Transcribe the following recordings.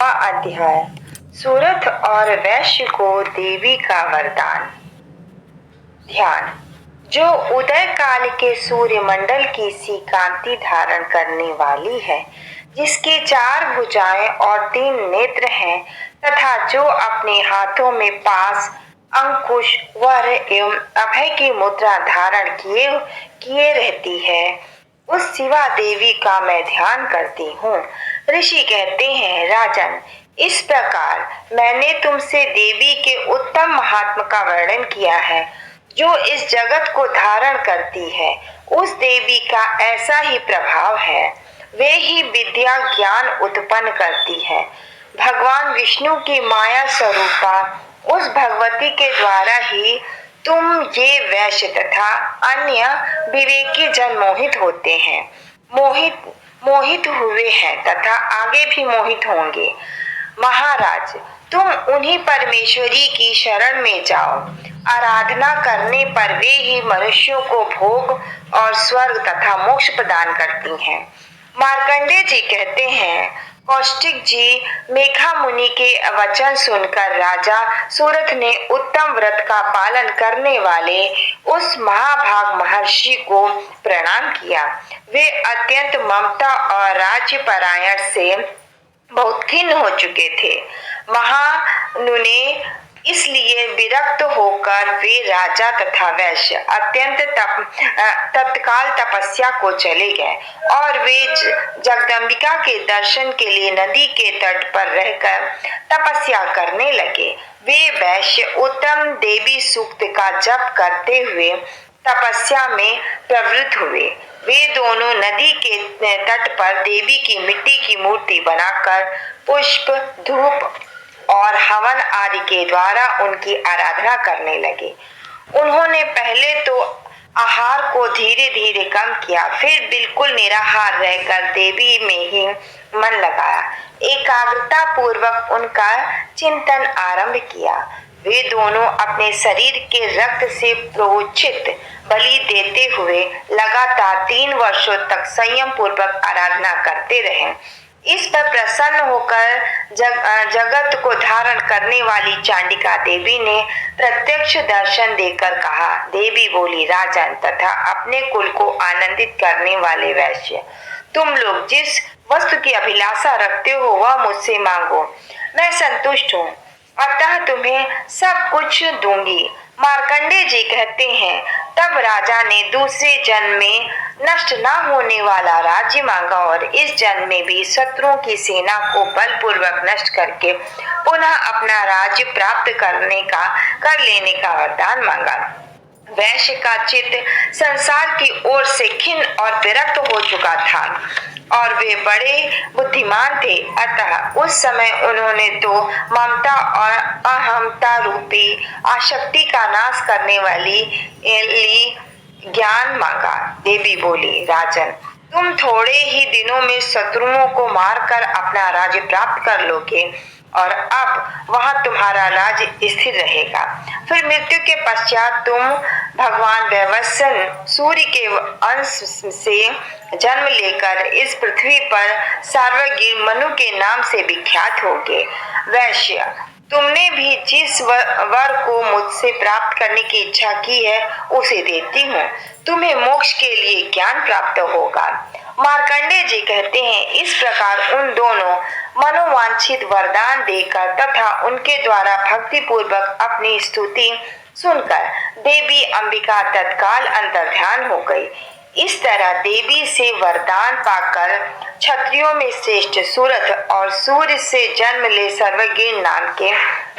अध्याय सूरत और वैश्य को देवी का वरदान। ध्यान। जो उदय काल के सूर्य मंडल की सी कांति धारण करने वाली है, जिसके 4 भुजाएं और 3 नेत्र हैं, तथा जो अपने हाथों में पास, अंकुश, वर एवं अभय की मुद्रा धारण किए रहती है, उस शिवा देवी का मैं ध्यान करती हूँ। ऋषि कहते हैं, राजन, इस प्रकार मैंने तुमसे देवी के उत्तम महात्मा का वर्णन किया है, जो इस जगत को धारण करती है। उस देवी का ऐसा ही प्रभाव है, वे ही विद्या ज्ञान उत्पन्न करती है। भगवान विष्णु की माया स्वरूपा उस भगवती के द्वारा ही तुम ये वैश्य तथा अन्य विवेकी जन मोहित होते हैं, मोहित हुए हैं तथा आगे भी मोहित होंगे। महाराज, तुम उन्हीं परमेश्वरी की शरण में जाओ। आराधना करने पर वे ही मनुष्यों को भोग और स्वर्ग तथा मोक्ष प्रदान करती हैं। मार्कंडेय जी कहते हैं, कौशिक जी, मेघा मुनि के वचन सुनकर राजा सूरथ ने उत्तम व्रत का पालन करने वाले उस महाभाग महर्षि को प्रणाम किया। वे अत्यंत ममता और राज्य परायण से बहुत खिन्न हो चुके थे। महानुने इसलिए विरक्त होकर वे राजा तथा वैश्य अत्यंत तत्काल तपस्या को चले गए और वे जगदम्बिका के दर्शन के लिए नदी के तट पर रहकर तपस्या करने लगे। वे वैश्य उत्तम देवी सूक्त का जप करते हुए तपस्या में प्रवृत्त हुए। वे दोनों नदी के तट पर देवी की मिट्टी की मूर्ति बनाकर पुष्प, धूप और हवन आदि के द्वारा उनकी आराधना करने लगे। उन्होंने पहले तो आहार को धीरे धीरे कम किया, फिर बिल्कुल निराहार रहकर देवी में ही मन लगाया। एकाग्रता पूर्वक उनका चिंतन आरंभ किया। वे दोनों अपने शरीर के रक्त से प्रोचित बलि देते हुए लगातार 3 वर्षों तक संयम पूर्वक आराधना करते रहे। इस पर प्रसन्न होकर जगत को धारण करने वाली चांडिका देवी ने प्रत्यक्ष दर्शन देकर कहा। देवी बोली, राजन तथा अपने कुल को आनंदित करने वाले वैश्य, तुम लोग जिस वस्तु की अभिलाषा रखते हो वह मुझसे मांगो, मैं संतुष्ट हूँ, अतः तुम्हें सब कुछ दूंगी। मार्कंडेय जी कहते हैं, तब राजा ने दूसरे जन्म में नष्ट न होने वाला राज्य मांगा और इस जन्म में भी शत्रुओं की सेना को बलपूर्वक नष्ट करके पुनः अपना राज्य प्राप्त कर लेने का वरदान मांगा। वैश्य का चित्त संसार की ओर से खिन्न और विरक्त हो चुका था और वे बड़े बुद्धिमान थे, अतः उस समय उन्होंने तो ममता और अहमता रूपी आसक्ति का नाश करने वाली ज्ञान मांगा। देवी बोली, राजन, तुम थोड़े ही दिनों में शत्रुओं को मारकर अपना राज्य प्राप्त कर लोगे और अब वहां तुम्हारा राज्य स्थिर रहेगा। फिर मृत्यु के पश्चात तुम भगवान वैवस्वत सूर्य के अंश से जन्म लेकर इस पृथ्वी पर सर्वज्ञ मनु के नाम से विख्यात होगे। वैश्य, तुमने भी जिस वर को मुझसे प्राप्त करने की इच्छा की है उसे देती हूँ। तुम्हें मोक्ष के लिए ज्ञान प्राप्त होगा। मार्कंडेय जी कहते हैं, इस प्रकार उन दोनों मनोवांछित वरदान देकर तथा उनके द्वारा भक्ति पूर्वक अपनी स्तुति सुनकर देवी अंबिका तत्काल अंतर्ध्यान हो गई। इस तरह देवी से वरदान पाकर क्षत्रियों में श्रेष्ठ सूरथ और सूर्य से जन्म ले सर्वज्ञ नाम के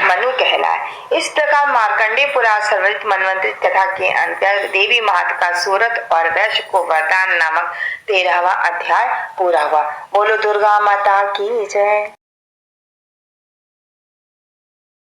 मनु कहलाए। इस प्रकार मार्कंडेय पुराण सर्वरित मनवंतरित कथा के अंतर्गत देवी महत्व का सूरत और वैश्य को वरदान नामक 13वां अध्याय पूरा हुआ। बोलो दुर्गा माता की जय।